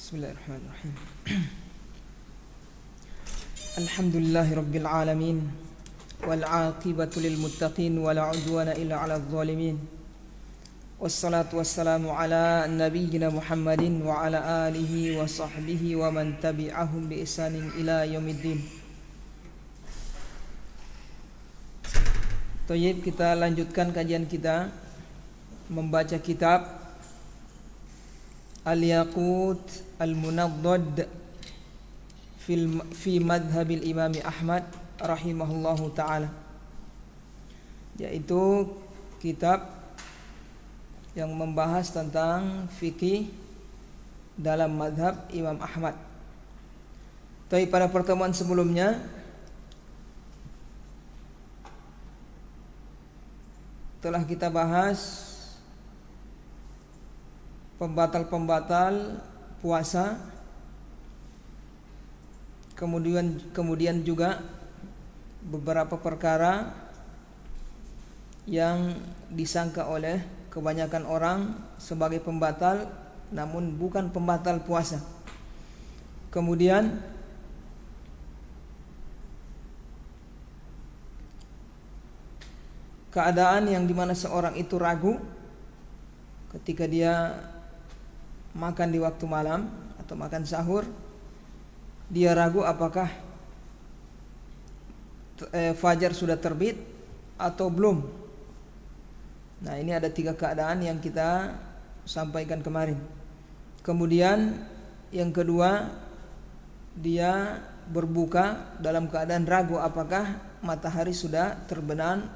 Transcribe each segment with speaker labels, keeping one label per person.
Speaker 1: Bismillahirrahmanirrahim. Alhamdulillahirabbil alamin wal 'aqibatu lil muttaqin wala 'udwana illa 'alal zalimin. Wassalatu wassalamu ala nabiyyina Muhammadin wa ala alihi wa sahbihi wa man tabi'ahum bi ihsanin ila yaumiddin. Thayyib, kita lanjutkan kajian kita membaca kitab Al-Yaqut Al-Munaddad fi madhabil Imam Ahmad rahimahullahu ta'ala, yaitu kitab yang membahas tentang fikih dalam madhab Imam Ahmad. Tapi pada pertemuan sebelumnya telah kita bahas pembatal-pembatal puasa, kemudian juga beberapa perkara yang disangka oleh kebanyakan orang sebagai pembatal namun bukan pembatal puasa. Kemudian keadaan yang dimana seorang itu ragu ketika dia makan di waktu malam atau makan sahur, dia ragu apakah fajar sudah terbit atau belum. Nah, ini ada 3 keadaan yang kita sampaikan kemarin. Kemudian yang kedua, dia berbuka dalam keadaan ragu apakah matahari sudah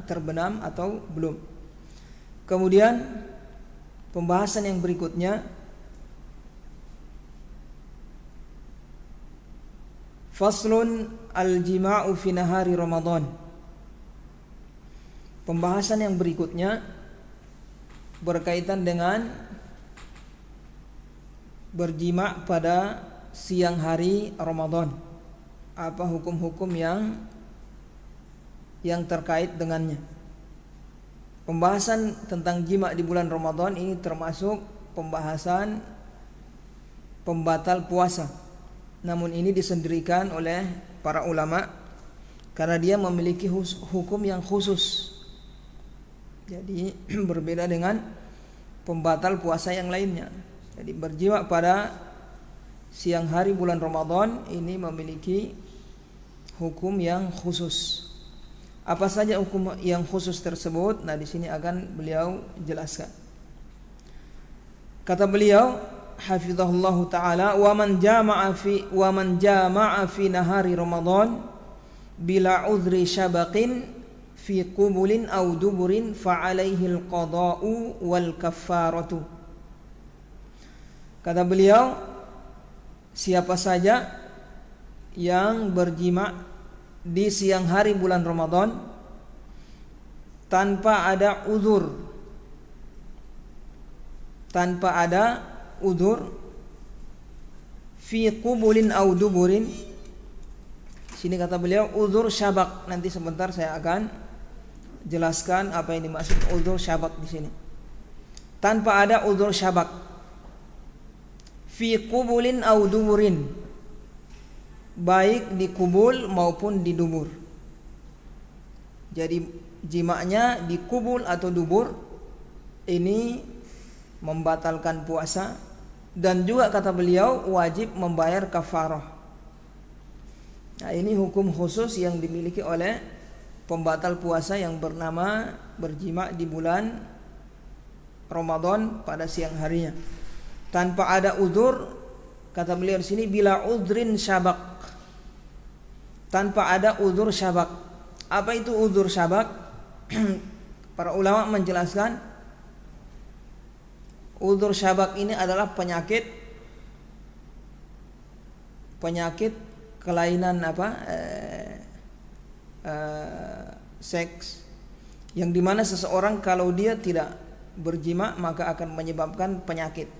Speaker 1: terbenam atau belum. Kemudian pembahasan yang berikutnya, faslun al-jima'u fi nahari Ramadan. Pembahasan yang berikutnya berkaitan dengan berjima' pada siang hari Ramadan. Apa hukum-hukum yang terkait dengannya. Pembahasan tentang jima' di bulan Ramadan ini termasuk pembahasan pembatal puasa. Namun ini disendirikan oleh para ulama karena dia memiliki hukum yang khusus. Jadi berbeda dengan pembatal puasa yang lainnya. Jadi berjima' pada siang hari bulan Ramadan ini memiliki hukum yang khusus. Apa saja hukum yang khusus tersebut? Nah, di sini akan beliau jelaskan. Kata beliau hafizahullahu ta'ala, wa man jama'a fi nahari Ramadan bila udhri syabaqin fi qubulin aw duburin fa alaihi al-qada'u wal kaffaratu. Kata beliau, siapa saja yang berjima' di siang hari bulan Ramadan tanpa ada udzur fi qubulin aw duburin. Sini kata beliau udzur syabak. Nanti sebentar saya akan jelaskan apa yang dimaksud udzur syabak di sini. Tanpa ada udzur syabak. Fi qubulin aw duburin, baik di kubul maupun di dubur. Jadi jimaknya di kubul atau dubur ini membatalkan puasa, dan juga kata beliau wajib membayar kafarah. Nah, ini hukum khusus yang dimiliki oleh pembatal puasa yang bernama berjima' di bulan Ramadan pada siang harinya tanpa ada udzur. Kata beliau di sini bila udhrin syabak, tanpa ada udzur syabak. Apa itu udzur syabak? Para ulama menjelaskan udzur syabak ini adalah penyakit kelainan seks, yang dimana seseorang kalau dia tidak berjima' maka akan menyebabkan penyakit.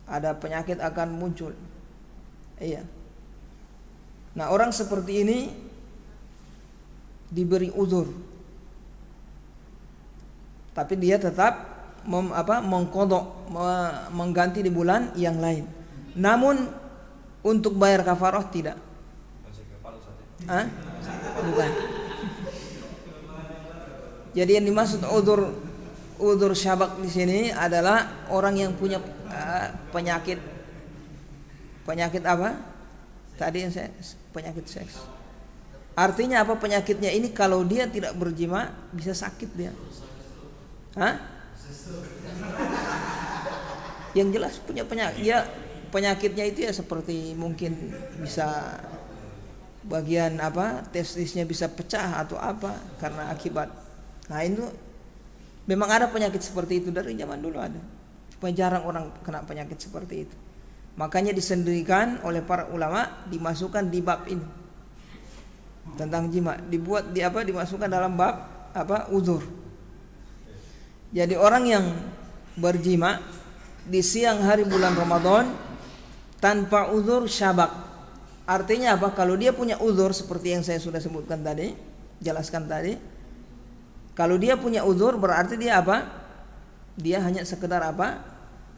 Speaker 1: Ada penyakit akan muncul. Iya. Nah, orang seperti ini diberi udzur, tapi dia tetap mengkodok, mengganti di bulan yang lain. Namun untuk bayar kafarah tidak. Bukan. Jadi yang dimaksud udzur syabak di sini adalah orang yang punya penyakit apa? Tadi yang penyakit seks. Artinya apa penyakitnya ini? Kalau dia tidak berjima bisa sakit dia. Yang jelas punya penyakit. Ya, penyakitnya itu ya seperti mungkin bisa bagian testisnya bisa pecah atau apa karena akibat. Nah itu memang ada penyakit seperti itu dari zaman dulu ada. Cuma jarang orang kena penyakit seperti itu. Makanya disendirikan oleh para ulama dimasukkan di bab ini tentang jima, dimasukkan dalam bab uzur. Jadi orang yang berjima di siang hari bulan Ramadan tanpa uzur syabak. Artinya apa? Kalau dia punya uzur seperti yang saya sudah sebutkan tadi, jelaskan tadi. Kalau dia punya uzur berarti dia apa? Dia hanya sekedar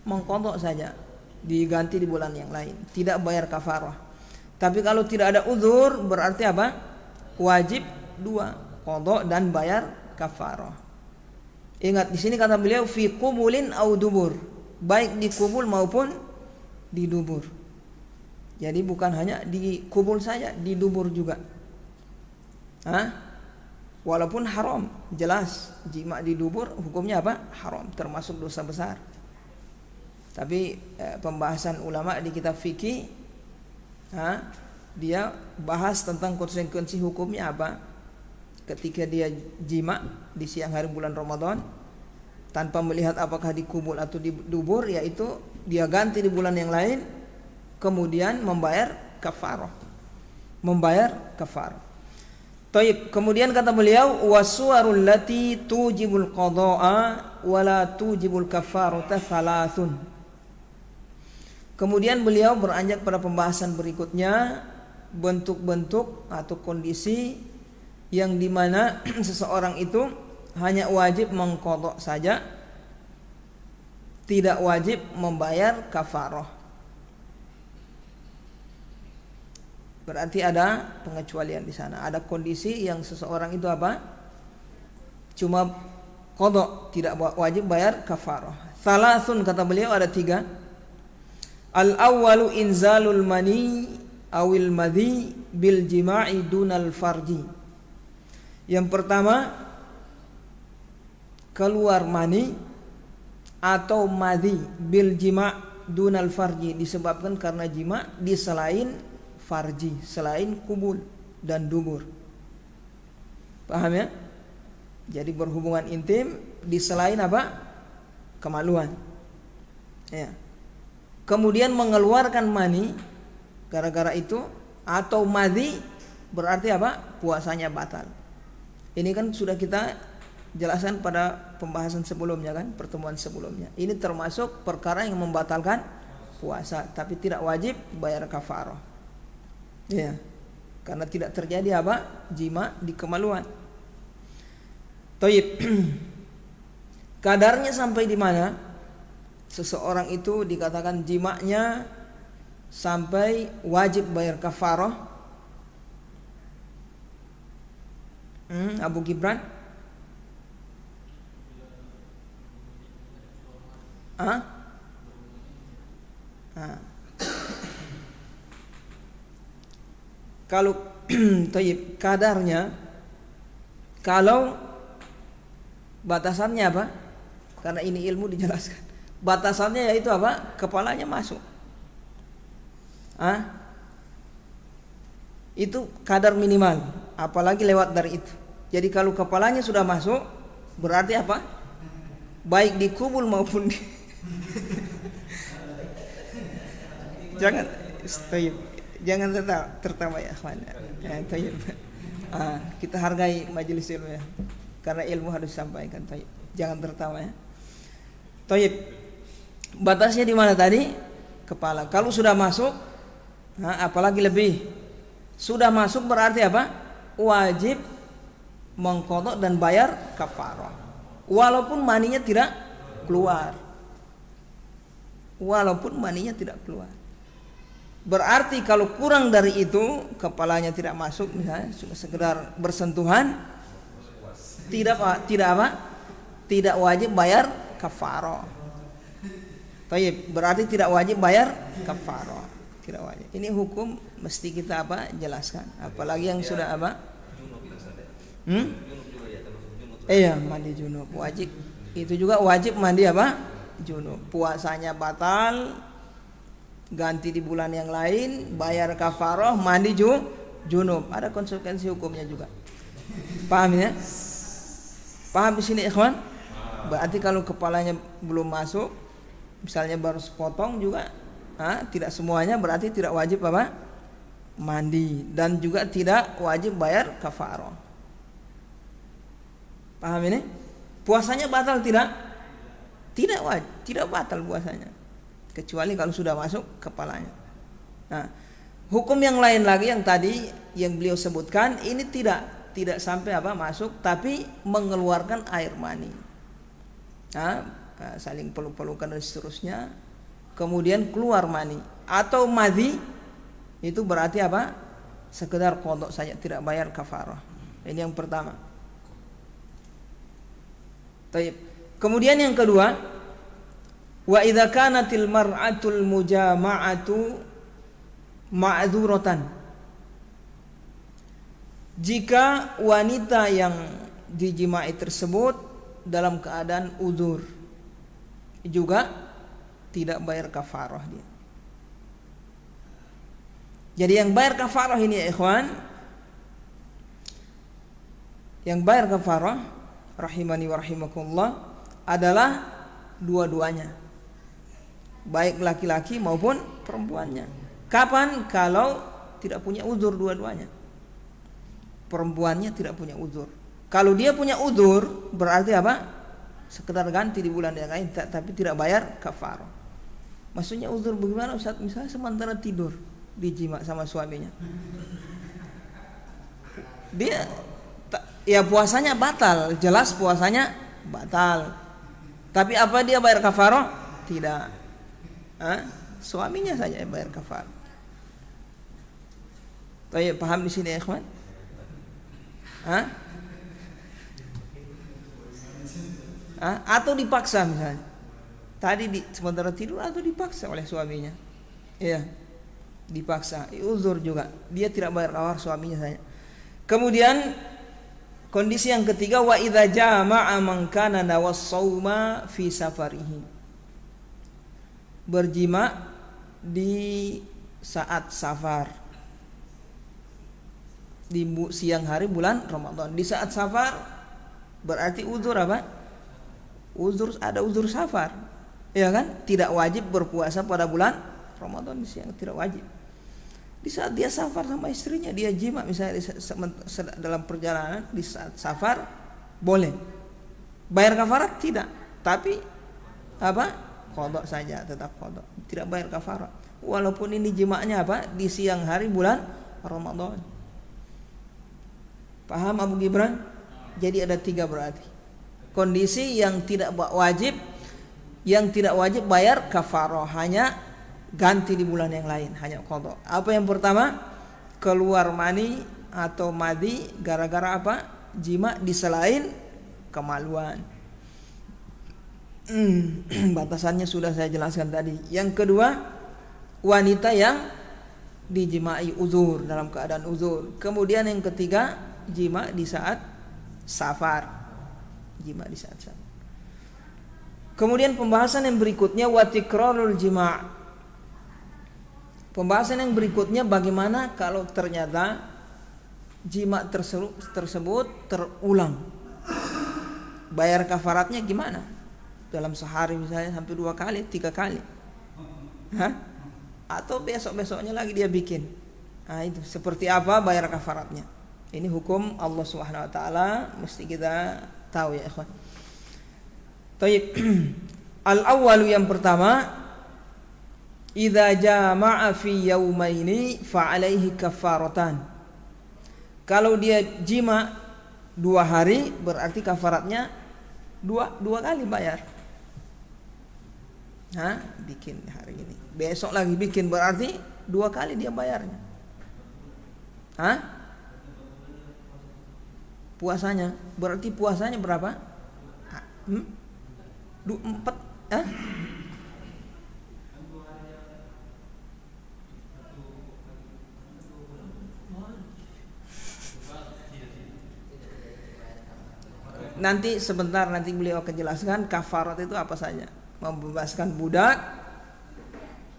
Speaker 1: mengqadha saja, diganti di bulan yang lain, tidak bayar kafarah. Tapi kalau tidak ada uzur berarti apa? Wajib dua, qadha dan bayar kafarah. Ingat di sini kata beliau fi qubulin au dubur, baik di kubul maupun di dubur. Jadi bukan hanya di kubul saja, di dubur juga. Walaupun haram, jelas jima di dubur hukumnya apa? Haram, termasuk dosa besar. Tapi pembahasan ulama di kitab fikih dia bahas tentang konsekuensi hukumnya apa ketika dia jima di siang hari bulan Ramadan tanpa melihat apakah di kubul atau di dubur, yaitu dia ganti di bulan yang lain kemudian membayar kafarah. Taib. Kemudian kata beliau wasuwarul lati tujibul qada'a wala tujibul kafarata thalathun. Kemudian beliau beranjak pada pembahasan berikutnya, bentuk-bentuk atau kondisi yang dimana seseorang itu hanya wajib mengqadha saja, tidak wajib membayar kafarah. Berarti ada pengecualian di sana. Ada kondisi yang seseorang itu cuma qadha, tidak wajib bayar kafarah. Thalathun kata beliau ada 3. Al-awwalu inzalul mani awil madhi bil jima'i dunal farji. Yang pertama, keluar mani atau madhi bil jima' dunal farji, disebabkan karena jima di selain farji, selain kubul dan dubur. Paham ya? Jadi berhubungan intim di selain kemaluan. Ya. Kemudian mengeluarkan mani gara-gara itu atau madhi, berarti puasanya batal. Ini kan sudah kita jelaskan pada pembahasan sebelumnya kan, pertemuan sebelumnya. Ini termasuk perkara yang membatalkan puasa, tapi tidak wajib bayar kafarah. Ya. Karena tidak terjadi jima di kemaluan. Taib. Kadarnya sampai di mana seseorang itu dikatakan jimanya sampai wajib bayar kafarah? Abu Gibran? Kalau taib, kadarnya, kalau batasannya karena ini ilmu dijelaskan. Batasannya yaitu kepalanya masuk. Itu kadar minimal, apalagi lewat dari itu. Jadi kalau kepalanya sudah masuk berarti baik di kubul maupun di jangan tertawa ya akhwan. Kita hargai majelis ilmu ya, karena ilmu harus disampaikan. Jangan tertawa ya. Batasnya di mana tadi? Kepala. Kalau sudah masuk, apalagi lebih. Sudah masuk berarti Wajib mengqadha dan bayar kafarah. Walaupun maninya tidak keluar. Walaupun maninya tidak keluar. Berarti kalau kurang dari itu, kepalanya tidak masuk misalnya, sekedar bersentuhan, tidak apa? Tidak wajib bayar kafarah. Baik, berarti tidak wajib bayar kafarah. Tidak wajib. Ini hukum mesti kita apa? Jelaskan. Apalagi yang sudah apa? Iya, mandi junub wajib. Itu juga wajib mandi apa? Junub. Puasanya batal, ganti di bulan yang lain, bayar kafarah, mandi junub. Ada konsekuensi hukumnya juga. Paham ya? Paham di sini ikhwan? Berarti kalau kepalanya belum masuk, misalnya baru sepotong juga, tidak semuanya berarti tidak wajib apa? Mandi, dan juga tidak wajib bayar kafarah. Paham ini? Puasanya batal tidak? Tidak wajib, tidak batal puasanya. Kecuali kalau sudah masuk kepalanya. Nah, hukum yang lain lagi yang tadi yang beliau sebutkan ini tidak sampai apa masuk, tapi mengeluarkan air mani. Saling peluk-pelukan dan seterusnya, kemudian keluar mani atau madhi, itu berarti apa? Sekedar qadha saja, tidak bayar kafarah. Ini yang pertama. Baik. Kemudian yang kedua, wa idza kanatil mar'atul mujama'atu ma'dzuratan. Jika wanita yang dijimai tersebut dalam keadaan uzur, juga tidak bayar kafarah dia. Jadi yang bayar kafarah ini ya ikhwan, yang bayar kafarah rahimani wa rahimakumullah adalah dua-duanya, baik laki-laki maupun perempuannya. Kapan? Kalau tidak punya uzur dua-duanya. Perempuannya tidak punya uzur. Kalau dia punya uzur berarti apa? Sekedar ganti di bulan yang lain, tapi tidak bayar kafarah. Maksudnya uzur bagaimana Ustaz? Misalnya sementara tidur dijima sama suaminya, dia ya puasanya batal, jelas puasanya batal. Tapi apa dia bayar kafarah? Tidak. Suaminya saja yang bayar kafarah. Baik, paham di sini ya, ikhwan? Atau dipaksa misalnya. Tadi sementara tidur atau dipaksa oleh suaminya. Iya. Dipaksa. Uzur juga. Dia tidak bayar kafarah, suaminya saja. Kemudian kondisi yang ketiga, wa idza jama'a man kana nawassawma fi safarihi. Berjima di saat safar, di siang hari bulan Ramadan. Di saat safar berarti uzur apa? Ada uzur safar. Ya kan? Tidak wajib berpuasa pada bulan Ramadan di siang, tidak wajib. Di saat dia safar sama istrinya, dia jima misalnya dalam perjalanan di saat safar, boleh. Bayar kafarat tidak, tapi apa? Qadha saja, tetap qadha. Tidak bayar kafarat. Walaupun ini jimaknya apa? Di siang hari bulan Ramadan. Paham Abu Gibran? Jadi ada 3 berarti. Kondisi yang tidak wajib bayar kafarah, hanya ganti di bulan yang lain, hanya qadha. Apa yang pertama? Keluar mani atau madi gara-gara apa? Jima di selain kemaluan. Batasannya sudah saya jelaskan tadi. Yang kedua, wanita yang dijimai uzur, dalam keadaan uzur. Kemudian yang ketiga, jima di saat safar. Jima di saat safar. Kemudian pembahasan yang berikutnya, wa tikrarul jima'. Pembahasan yang berikutnya, bagaimana kalau ternyata jima tersebut terulang. Bayar kafaratnya gimana? Dalam sehari misalnya sampai 2 kali, 3 kali. Atau besok-besoknya lagi dia bikin. Itu seperti apa bayar kafaratnya? Ini hukum Allah Subhanahu wa taala, mesti kita tahu ya ikhwan. Baik. Al-awwalu, yang pertama, idza jama'a fi yaumaini fa alaihi kafaratan. Kalau dia jima 2 hari berarti kafaratnya dua kali bayar. Bikin hari ini, besok lagi bikin, berarti 2 kali dia bayarnya. Puasanya, berarti puasanya berapa? 4. Nanti sebentar, nanti beliau akan jelaskan kafarat itu apa saja. Membebaskan budak,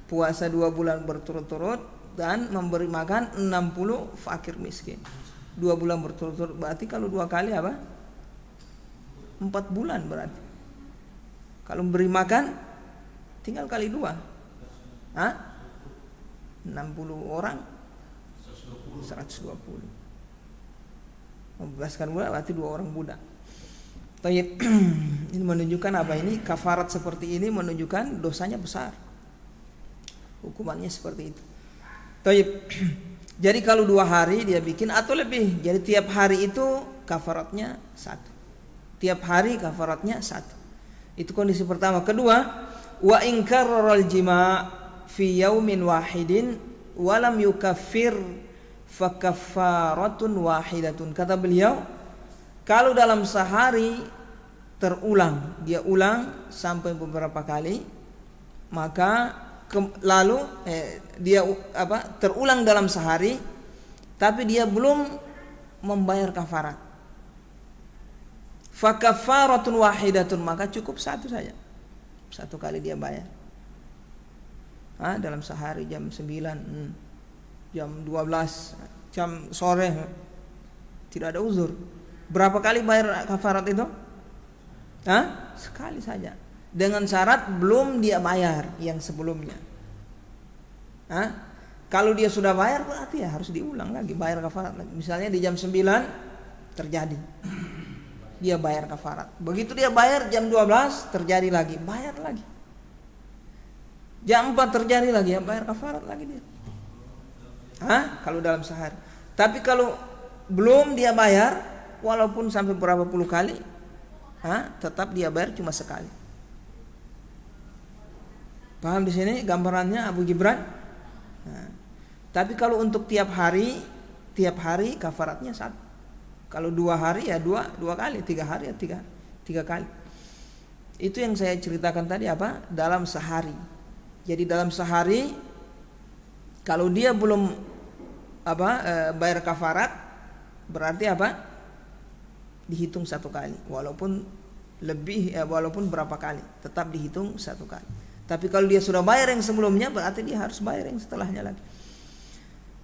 Speaker 1: puasa 2 bulan berturut-turut, dan memberi makan 60 fakir miskin 2 bulan berturut-turut. Berarti kalau 2 kali apa? 4 bulan berarti. Kalau memberi makan tinggal kali 2. 60 orang 120. Membebaskan budak berarti 2 orang budak. Tayyib. Ini menunjukkan apa ini? Kafarat seperti ini menunjukkan dosanya besar. Hukumannya seperti itu. Tayyib. Jadi kalau 2 hari dia bikin atau lebih, jadi tiap hari itu kafaratnya 1. Tiap hari kafaratnya 1. Itu kondisi pertama. Kedua, wa in karraral jima' fi yaumin wahidin wa lam yukaffir fa kaffaratun wahidatun. Kata beliau, kalau dalam sehari terulang, dia ulang sampai beberapa kali, maka lalu dia terulang dalam sehari, tapi dia belum membayar kafarat. Fa kaffaratun wahidatun, maka cukup 1 saja. 1 kali dia bayar. Dalam sehari jam 9, jam 12, jam sore, tidak ada uzur. Berapa kali bayar kafarat itu? Sekali saja. Dengan syarat belum dia bayar yang sebelumnya. Kalau dia sudah bayar berarti ya harus diulang lagi, bayar kafarat lagi. Misalnya di jam 9 terjadi, dia bayar kafarat. Begitu dia bayar jam 12 terjadi lagi, bayar lagi. Jam 4 terjadi lagi, ya bayar kafarat lagi dia. Kalau dalam sehari. Tapi kalau belum dia bayar, walaupun sampai berapa puluh kali, tetap dia bayar cuma sekali. Paham di sini gambarannya Abu Gibran? Tapi kalau untuk tiap hari kafaratnya 1. Kalau 2 hari ya 2 kali, 3 hari ya 3 kali. Itu yang saya ceritakan tadi dalam sehari. Jadi dalam sehari kalau dia belum bayar kafarat, berarti dihitung 1 kali, walaupun lebih walaupun berapa kali tetap dihitung 1 kali. Tapi kalau dia sudah bayar yang sebelumnya, berarti dia harus bayar yang setelahnya lagi.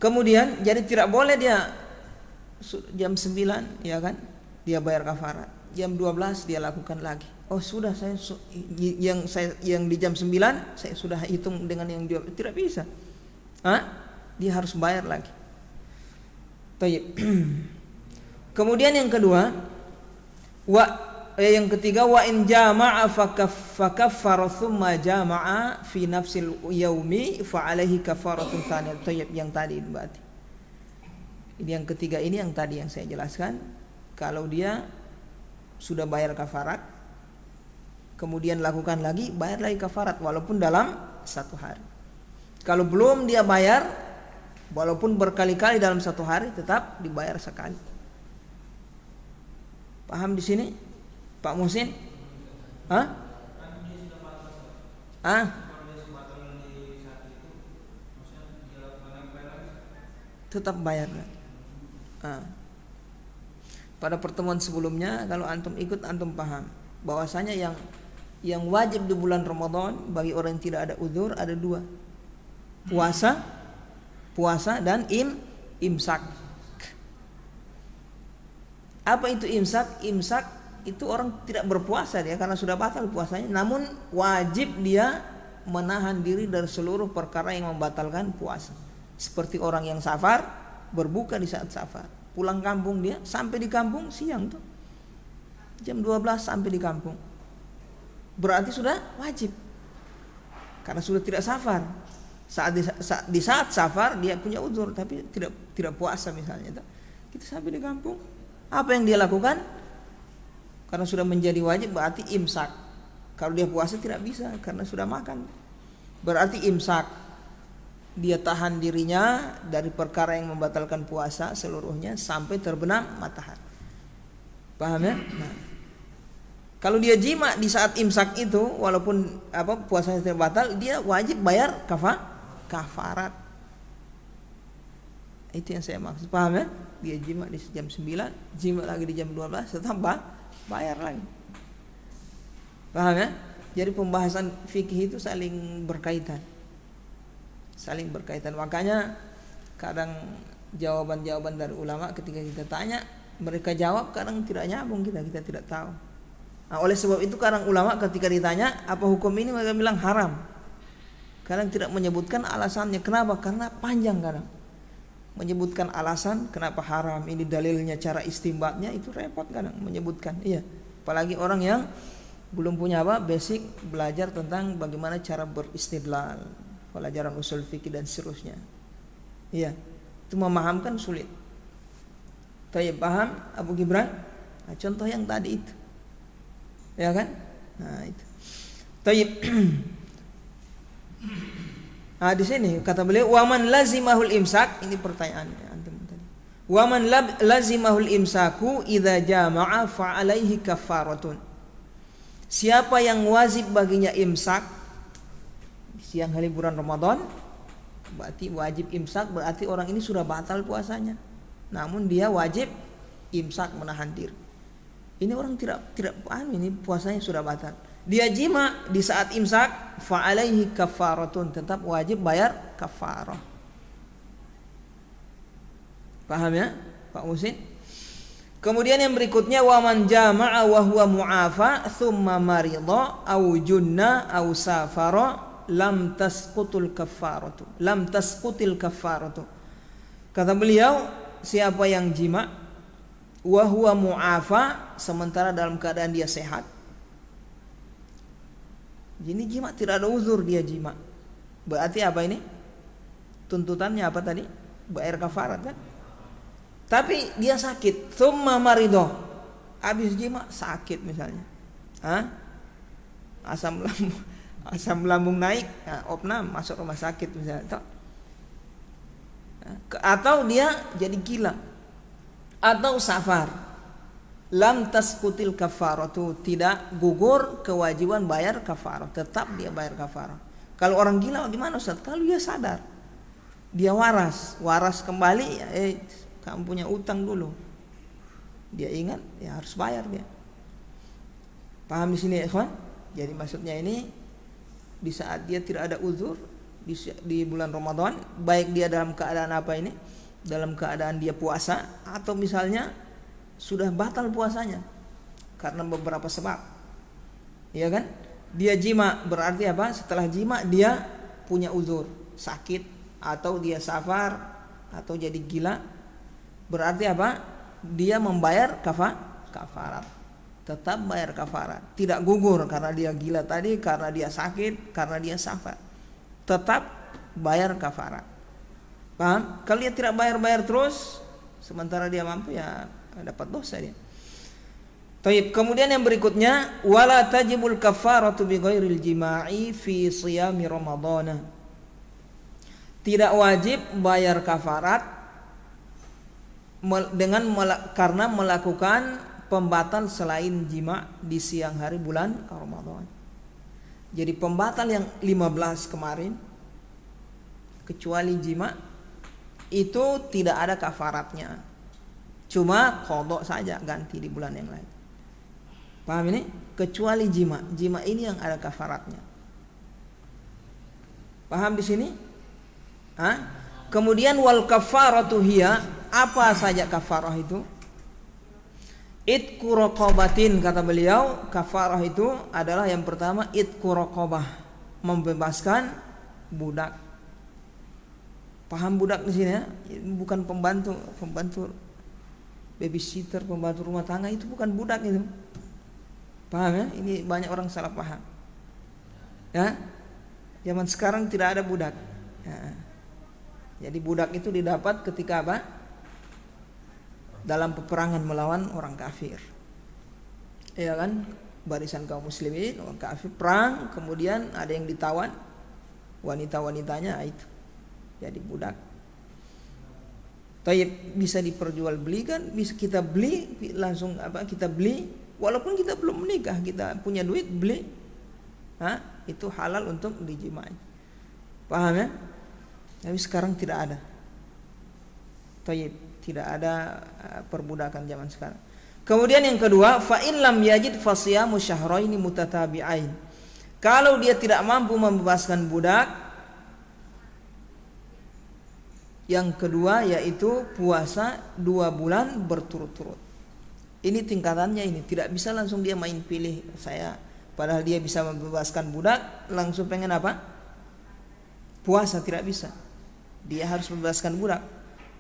Speaker 1: Kemudian jadi tidak boleh dia jam 9 ya kan dia bayar kafarat, jam 12 dia lakukan lagi. Oh sudah, saya yang di jam 9 saya sudah hitung dengan yang tidak bisa. Dia harus bayar lagi. Kemudian yang kedua, yang ketiga, wa in jama'a fakaffara thumma jama'a fi nafsil yaumi fa alaihi kafaratun tsaniyah. Yang tadi berarti. Ini yang ketiga, ini yang tadi yang saya jelaskan. Kalau dia sudah bayar kafarat, kemudian lakukan lagi, bayar lagi kafarat walaupun dalam 1 hari. Kalau belum dia bayar, walaupun berkali-kali dalam 1 hari, tetap dibayar sekali. Paham di sini, Pak Muhsin? Tetap bayar. Pada pertemuan sebelumnya, kalau antum ikut, antum paham bahwasanya yang wajib di bulan Ramadan bagi orang yang tidak ada uzur ada 2. Puasa dan imsak. Apa itu imsak? Imsak itu orang tidak berpuasa dia karena sudah batal puasanya, namun wajib dia menahan diri dari seluruh perkara yang membatalkan puasa. Seperti orang yang safar, berbuka di saat safar. Pulang kampung dia, sampai di kampung siang tuh. Jam 12 sampai di kampung. Berarti sudah wajib. Karena sudah tidak safar. Di saat safar dia punya uzur tapi tidak puasa misalnya. Kita sampai di kampung, apa yang dia lakukan? Karena sudah menjadi wajib berarti imsak. Kalau dia puasa tidak bisa karena sudah makan. Berarti imsak. Dia tahan dirinya dari perkara yang membatalkan puasa seluruhnya sampai terbenam matahari. Paham ya? Nah, kalau dia jima di saat imsak itu, walaupun puasanya tidak batal, dia wajib bayar kafarat. Itu yang saya maksud. Paham ya? Dia jima di jam 9, jima lagi di jam 12, tetap bayar lagi. Paham ya? Jadi pembahasan fikih itu saling berkaitan. Makanya kadang jawaban-jawaban dari ulama ketika kita tanya, mereka jawab kadang tidak nyambung, kita tidak tahu. Nah, oleh sebab itu kadang ulama ketika ditanya apa hukum ini, mereka bilang haram. Kadang tidak menyebutkan alasannya. Kenapa? Karena panjang kadang. Menyebutkan alasan kenapa haram, ini dalilnya, cara istimbatnya, itu repot kadang menyebutkan. Iya. Apalagi orang yang belum punya basic belajar tentang bagaimana cara beristidlal, pelajaran usul fikih dan seterusnya. Iya. Itu memahamkan sulit. Tayyib, paham Abu Gibran? Nah, contoh yang tadi itu. Ya kan? Nah, itu. Tayyib. Nah, di sini kata beliau, waman lazimahul imsak, ini pertanyaannya antum tadi. Waman lazimahul imsaku idza jama'a fa alaihi kafaratun. Siapa yang wajib baginya imsak siang hari bulan Ramadan, berarti wajib imsak, berarti orang ini sudah batal puasanya. Namun dia wajib imsak, menahan diri. Ini orang tidak paham, ini puasanya sudah batal. Dia jima di saat imsak, fa alaihi kafaratun, tetap wajib bayar kafarah. Paham ya, Pak Musin? Kemudian yang berikutnya, wa man jama'a wa huwa mu'afa thumma marida au junna au safara lam tasqutul kafaratu. Kata beliau, siapa yang jima wa huwa mu'afa, sementara dalam keadaan dia sehat. Jadi jima tidak ada uzur, dia jima. Berarti apa ini? Tuntutannya apa tadi? Bayar kafarat kan? Tapi dia sakit, thumma marido, habis jima sakit misalnya, asam lambung naik, opnam, masuk rumah sakit misalnya, atau dia jadi gila, atau safar, lam tasqutil kafaratu, tidak gugur kewajiban bayar kafarah, tetap dia bayar kafarah. Kalau orang gila gimana Ustaz? Kalau dia sadar, dia waras kembali, ya, kamu punya utang dulu, dia ingat, ya harus bayar dia. Paham di sini ya, ikhwan? Jadi maksudnya ini di saat dia tidak ada uzur di bulan Ramadan, baik dia dalam keadaan apa ini, dalam keadaan dia puasa, atau misalnya sudah batal puasanya karena beberapa sebab, ya kan? Dia jima, berarti apa? Setelah jima dia punya uzur, sakit, atau dia safar, atau jadi gila. Berarti apa? Dia membayar kafarat. Tetap bayar kafarat. Tidak gugur karena dia gila tadi, karena dia sakit, karena dia safar. Tetap bayar kafarat. Paham? Kalau dia tidak bayar terus, sementara dia mampu, ya dapat dosa dia. Taib. Kemudian yang berikutnya, wala tajibul kafaratu bi ghairil jima'i fi shiyami ramadhana. Tidak wajib bayar kafarat karena melakukan pembatal selain jima di siang hari bulan Ramadan. Jadi pembatal yang 15 kemarin kecuali jima itu tidak ada kafaratnya, cuma qada saja, ganti di bulan yang lain. Paham ini? Kecuali jima ini yang ada kafaratnya. Paham di sini? Kemudian wal kafaratu hiya, apa saja kafarah itu? Itqu raqabatin, kata beliau, kafarah itu adalah yang pertama itqu raqabah, membebaskan budak. Paham budak di sini ya? Bukan pembantu babysitter, pembantu rumah tangga, itu bukan budak itu. Paham ya? Ini banyak orang salah paham. Ya? Zaman sekarang tidak ada budak. Ya. Jadi budak itu didapat ketika apa? Dalam peperangan melawan orang kafir. Ya kan? barisan kaum muslimin, orang kafir perang, kemudian ada yang ditawan, wanita-wanitanya itu jadi budak. Tayyib, bisa diperjualbelikan, bisa kita beli langsung kita beli walaupun kita belum menikah, kita punya duit beli. Itu halal untuk dijimai. Paham ya? Tapi sekarang tidak ada. Tayyib, tidak ada perbudakan zaman sekarang. Kemudian yang kedua, fa in lam yajid fasiyamu syahraini mutatabi'ain. Kalau dia tidak mampu membebaskan budak, yang kedua yaitu puasa 2 bulan berturut-turut. Ini tingkatannya, ini tidak bisa langsung dia main pilih saya, padahal dia bisa membebaskan budak langsung pengen puasa, tidak bisa. Dia harus membebaskan budak.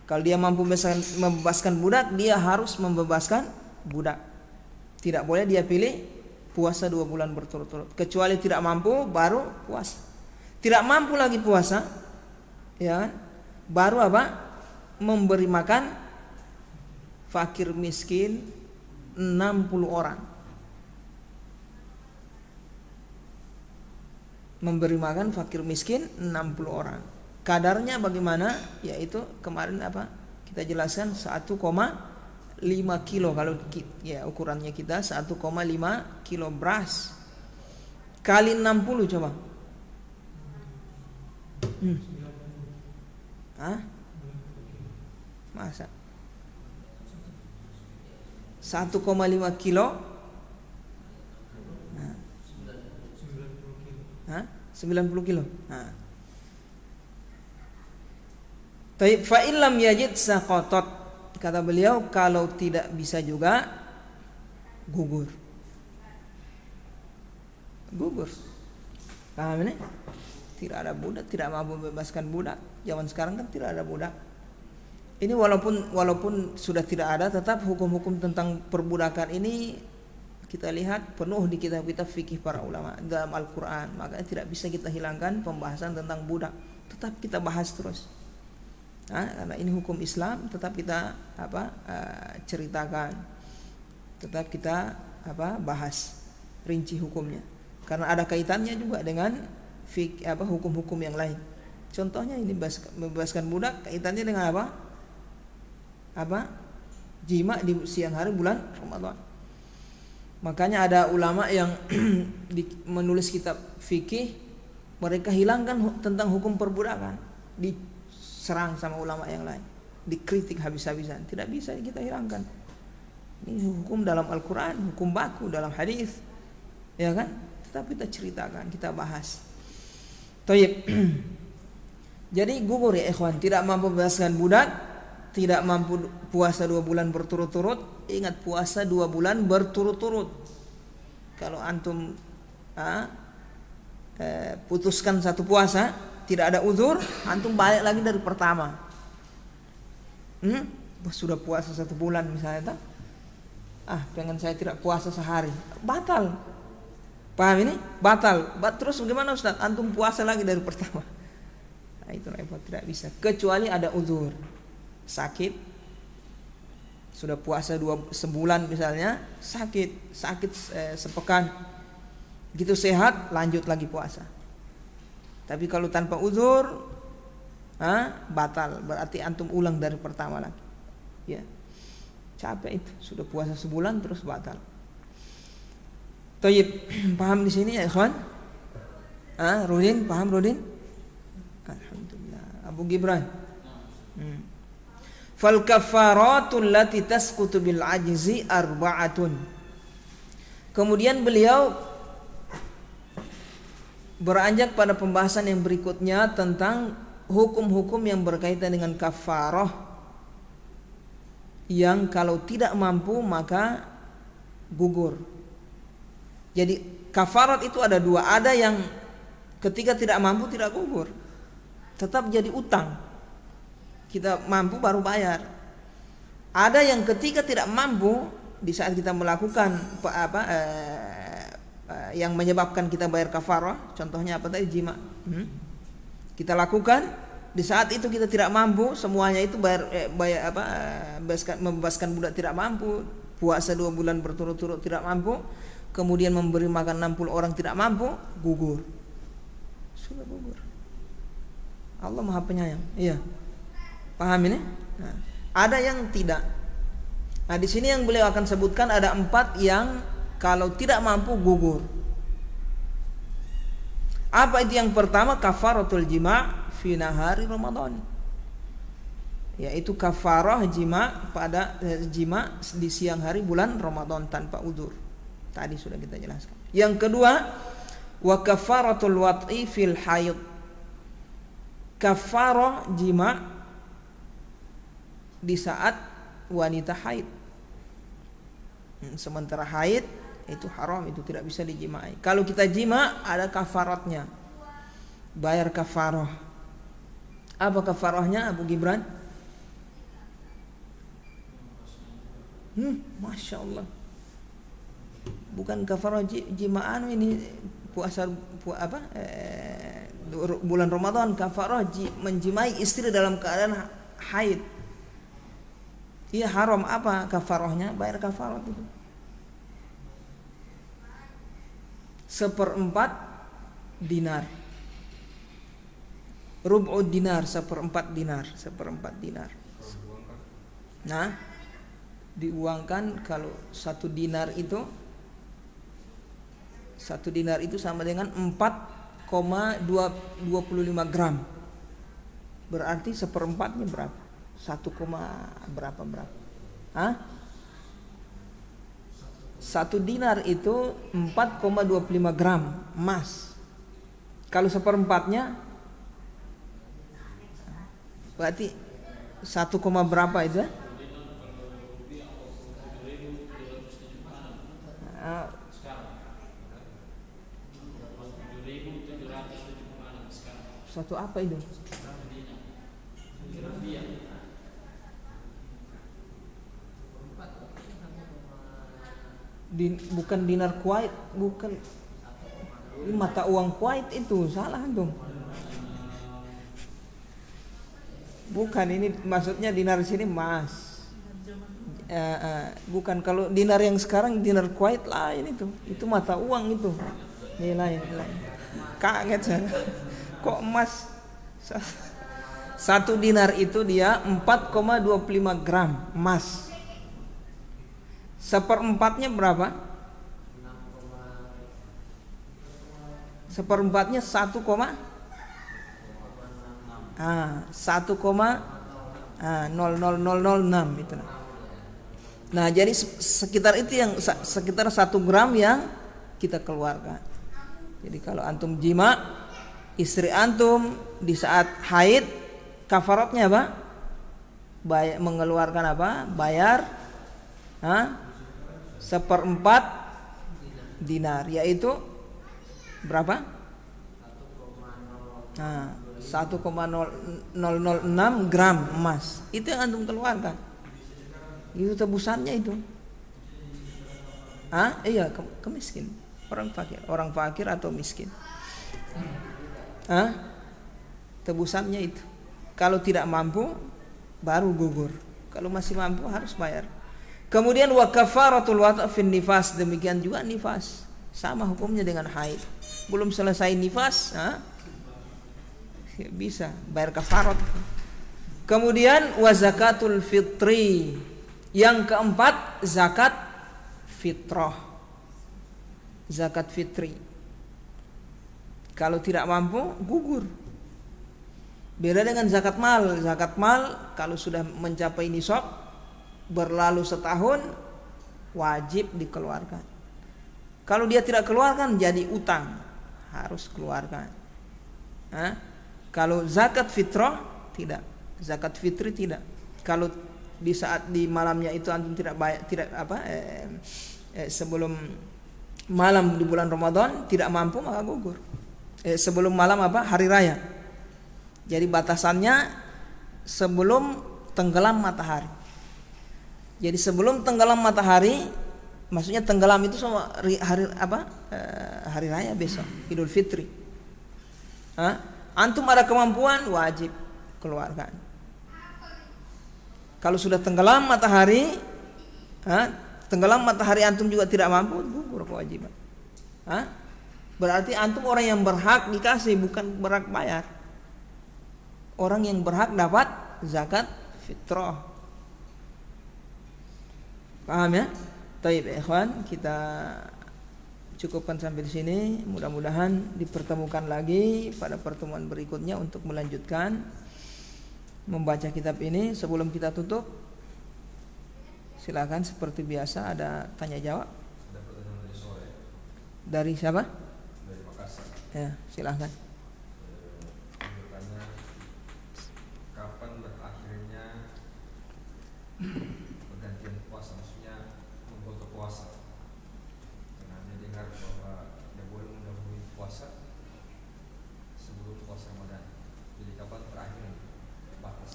Speaker 1: Kalau dia mampu membebaskan budak, dia harus membebaskan budak. Tidak boleh dia pilih puasa 2 bulan berturut-turut. Kecuali tidak mampu baru puasa. Tidak mampu lagi puasa, ya kan? Baru memberi makan fakir miskin 60 orang. Memberi makan fakir miskin 60 orang. Kadarnya bagaimana? Yaitu kemarin kita jelaskan 1,5 kilo kalau ya ukurannya kita 1,5 kilo beras kali 60 coba. Masa 1,5 kilo 90 kilo. Taib fa illam yajid saqatat, kata beliau kalau tidak bisa juga gugur. Paham ini? Tidak ada budak, tidak mampu membebaskan budak. Zaman sekarang kan tidak ada budak. Ini walaupun sudah tidak ada, tetap hukum-hukum tentang perbudakan ini kita lihat penuh di kitab-kitab fikih para ulama dalam Al-Quran. Makanya tidak bisa kita hilangkan pembahasan tentang budak. Tetap kita bahas terus. Karena ini hukum Islam, tetap kita ceritakan, tetap kita bahas rinci hukumnya. Karena ada kaitannya juga dengan hukum-hukum yang lain. Contohnya ini membebaskan budak kaitannya dengan jima di siang hari bulan Ramadan. Makanya ada ulama yang menulis kitab fikih, mereka hilangkan tentang hukum perbudakan, diserang sama ulama yang lain, dikritik habis-habisan. Tidak bisa kita hilangkan. Ini hukum dalam Al-Quran, hukum baku dalam hadis, ya kan? Tetap kita ceritakan, kita bahas. Tayyib. Jadi gugur ya ikhwan, tidak mampu membebaskan budak, tidak mampu puasa 2 bulan berturut-turut. Ingat, puasa 2 bulan berturut-turut. Kalau antum putuskan satu puasa, tidak ada uzur, antum balik lagi dari pertama. Sudah puasa 1 bulan misalnya, pengen saya tidak puasa sehari, batal. Paham ini? Batal. Terus bagaimana Ustaz? Antum puasa lagi dari pertama. Itu repot, tidak bisa. Kecuali ada uzur. Sakit. Sudah puasa sebulan misalnya, sakit sepekan. Gitu sehat, lanjut lagi puasa. Tapi kalau tanpa uzur, batal. Berarti antum ulang dari pertama lagi. Ya. Capek itu. Sudah puasa sebulan terus batal. Tayyib, paham di sini ya ikhwan? Rudin, paham Rudin? Alhamdulillah. Abu Gibran. Fal kafaratul lati tasqutu bil ajzi arba'atun. Kemudian beliau beranjak pada pembahasan yang berikutnya tentang hukum-hukum yang berkaitan dengan kafarah, yang kalau tidak mampu maka gugur. Jadi kafarat itu ada 2. Ada yang ketika tidak mampu tidak gugur, tetap jadi utang. Kita mampu baru bayar. Ada yang ketika tidak mampu, di saat kita melakukan yang menyebabkan kita bayar kafarah, contohnya apa tadi, jima. Kita lakukan, di saat itu kita tidak mampu, semuanya itu membebaskan budak tidak mampu, puasa 2 bulan berturut-turut tidak mampu, kemudian memberi makan 60 orang tidak mampu, gugur. Sudah gugur. Allah Maha Penyayang. Iya. Paham ini? Nah, ada yang tidak. Nah, di sini yang beliau akan sebutkan ada 4 yang kalau tidak mampu gugur. Apa itu yang pertama? Kafaratul jima' fi nahari Ramadan. Yaitu kafarah jima' pada jima' di siang hari bulan Ramadan tanpa udzur. Tadi sudah kita jelaskan. Yang kedua, wa kafaratul wat'i fil haid. Kafarah jima' di saat wanita haid. Sementara haid itu haram, itu tidak bisa dijimai. Kalau kita jima ada kafaratnya, bayar kafarah. Apa kafarahnya Abu Gibran? Masya Allah. Bukan kafarah jimaan ini puasa bulan Ramadan. Kafarah menjimai istri dalam keadaan haid. Iya haram. Apa kafarahnya? Bayar kafarah itu. 1/4 dinar. Rub'u dinar, 1/4 dinar, 1/4 dinar. Nah, diuangkan kalau 1 dinar itu sama dengan 4,25 gram. Berarti 1/4-nya berapa? 1, berapa? Hah? 1 dinar itu 4,25 gram emas. Kalau 1/4-nya berarti 1, berapa itu? Satu apa itu? Bukan dinar Kuwait, bukan. Ini mata uang Kuwait itu, salah dong. Bukan, ini maksudnya dinar sini emas. Bukan, kalau dinar yang sekarang dinar Kuwait lain itu mata uang itu. Nilai. Kaget saya. Kok emas? 1 dinar itu dia 4,25 gram emas. 1/4-nya berapa? 1/4-nya 1,0006 itu. Nah, jadi sekitar itu yang sekitar 1 gram yang kita keluarkan. Jadi kalau antum jima istri antum di saat haid, kafaratnya apa? Mengeluarkan apa? Bayar 1/4 dinar, yaitu berapa? 1,006 gram emas. Itu yang antum keluarkan. Itu tebusannya itu. Iya, ke miskin. Orang fakir atau miskin. Tebusannya itu. Kalau tidak mampu baru gugur. Kalau masih mampu harus bayar. Kemudian wa kafaratul wata' fin nifas, demikian juga nifas. Sama hukumnya dengan haid. Belum selesai nifas, bisa bayar kafarat. Kemudian wa zakatul fitri. Yang keempat, zakat fitrah. Zakat fitri. Kalau tidak mampu, gugur. Beda dengan zakat mal. Zakat mal kalau sudah mencapai nisab, berlalu setahun, wajib dikeluarkan. Kalau dia tidak keluarkan jadi utang, harus keluarkan. Kalau zakat fitrah tidak, zakat fitri tidak. Kalau di saat di malamnya itu antum sebelum malam di bulan Ramadan tidak mampu, maka gugur. Sebelum malam hari raya. Jadi batasannya sebelum tenggelam matahari. Jadi sebelum tenggelam matahari, maksudnya tenggelam itu sama hari raya besok, Idul Fitri. Antum ada kemampuan, wajib keluarkan. Kalau sudah tenggelam matahari antum juga tidak mampu, gugur kewajiban. Hah? Berarti antum orang yang berhak dikasih, bukan berhak bayar. Orang yang berhak dapat zakat fitrah. Paham ya? Taib ikhwan, kita cukupkan sampai di sini. Mudah-mudahan dipertemukan lagi pada pertemuan berikutnya untuk melanjutkan membaca kitab ini. Sebelum kita tutup, silakan seperti biasa ada tanya jawab.
Speaker 2: Ada pertanyaan dari sore.
Speaker 1: Dari siapa?
Speaker 2: Dari Makassar.
Speaker 1: Ya, silakan.
Speaker 2: Bertanya kapan berakhirnya pergantian puasa, maksudnya memfoto puasa. Karena dia dengar bahwa dia boleh mendahului puasa sebelum puasa Ramadan. Jadi kapan terakhir batas?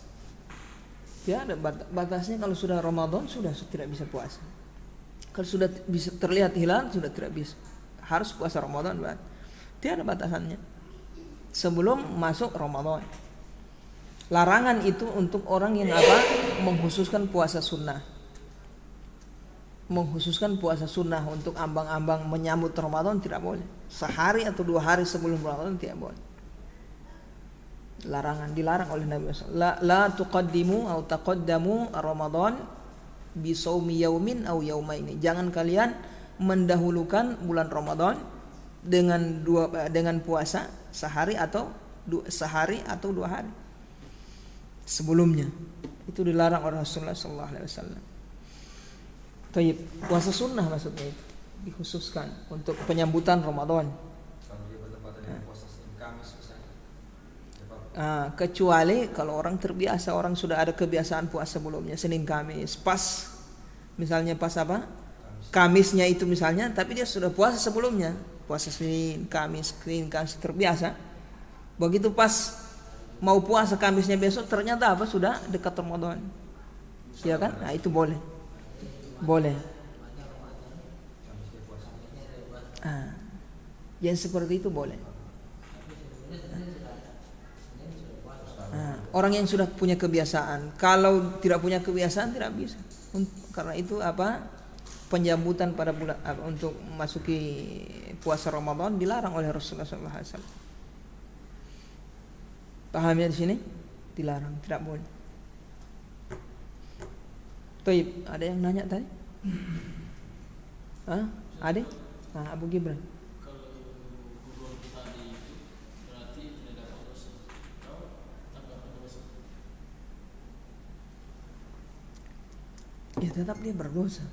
Speaker 1: Ya, ada batasnya. Kalau sudah Ramadan sudah tidak bisa puasa. Kalau sudah bisa terlihat hilal sudah tidak bisa. Harus puasa Ramadan, berarti tidak ada batasannya. Sebelum masuk Ramadan. Larangan itu untuk orang yang mengkhususkan puasa sunnah. Mengkhususkan puasa sunnah untuk ambang-ambang menyambut Ramadan tidak boleh. Sehari atau 2 hari sebelum Ramadan tidak boleh. Larangan, dilarang oleh Nabi SAW. La tuqaddimu atau taqaddamu Ramadan bi shaumi yaumin aw yaumaini. Jangan kalian mendahulukan bulan Ramadan dengan puasa sehari atau 2 hari sebelumnya. Itu dilarang oleh Rasulullah SAW. Taib, puasa sunnah maksudnya itu dikhususkan untuk penyambutan Ramadan.
Speaker 2: Kalau dia bertepatan dengan puasa Senin Kamis misalnya.
Speaker 1: Kecuali kalau orang terbiasa, orang sudah ada kebiasaan puasa sebelumnya Senin Kamis, pas misalnya pas apa? Kamisnya itu misalnya, tapi dia sudah puasa sebelumnya, puasa Senin Kamis terbiasa. Begitu pas mau puasa Kamisnya besok ternyata sudah dekat Ramadan. Ya kan? Nah, itu boleh. Boleh. Yang seperti itu boleh. Orang yang sudah punya kebiasaan, kalau tidak punya kebiasaan tidak bisa. Karena itu penyambutan pada bulan untuk memasuki puasa Ramadan dilarang oleh Rasulullah SAW. Paham ya di sini? Dilarang, tidak boleh. Taib, ada yang nanya tadi? Ada? Abu Gibran. Ya tetap dia berdosa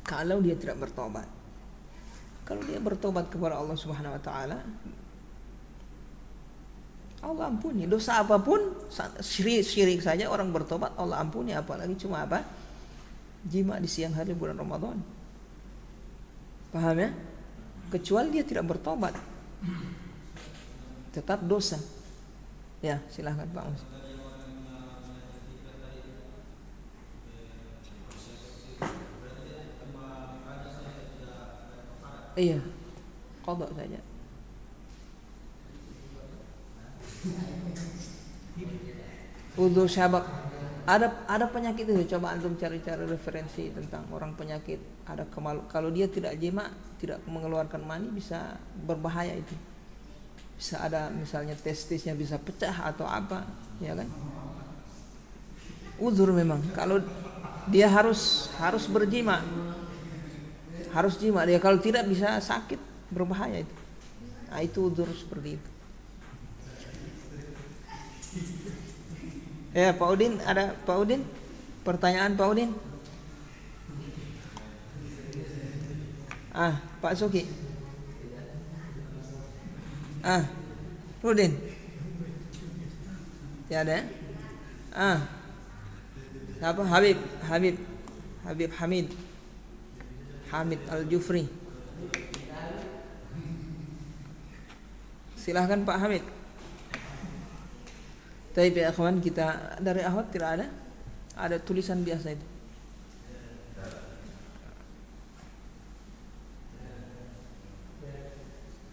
Speaker 1: kalau dia tidak bertobat. Kalau dia bertobat kepada Allah Subhanahu wa taala, Allah ampuni. Dosa apapun, syirik saja orang bertobat Allah ampuni, apalagi cuma jima di siang hari bulan Ramadan. Paham ya? Kecuali dia tidak bertobat, tetap dosa. Ya, silahkan Pak Mus. Iya, qadha saja. Wudu syabak. Ada penyakit itu, coba antum cari-cari referensi tentang orang penyakit ada kalau dia tidak jima, tidak mengeluarkan mani bisa berbahaya itu. Bisa ada misalnya testisnya bisa pecah atau apa, ya kan? Uzur memang kalau dia harus berjima. Harus jima dia, kalau tidak bisa sakit, berbahaya itu. Nah, itu uzur seperti itu. Ya, Pak Udin, ada Pak Udin? Pertanyaan Pak Udin? Pak Suki. Udin. Ya ada? Siapa? Habib Hamid Al-Jufri. Silahkan Pak Hamid. Tapi ya kawan, kita dari Ahwat tidak ada? Ada tulisan biasa itu.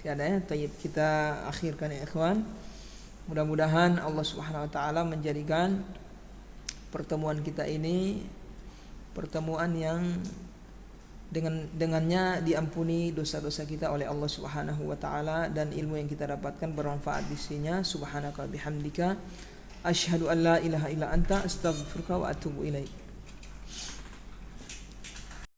Speaker 1: Tidak ada ya. Tayyib, kita akhirkan ya ikhwan. Mudah-mudahan Allah Subhanahu wa taala menjadikan pertemuan kita ini pertemuan yang dengannya diampuni dosa-dosa kita oleh Allah Subhanahu wa taala, dan ilmu yang kita dapatkan bermanfaat di sisinya. Subhanaka bihamdika asyhadu an la ilaha illa anta astaghfiruka wa atubu ilaik.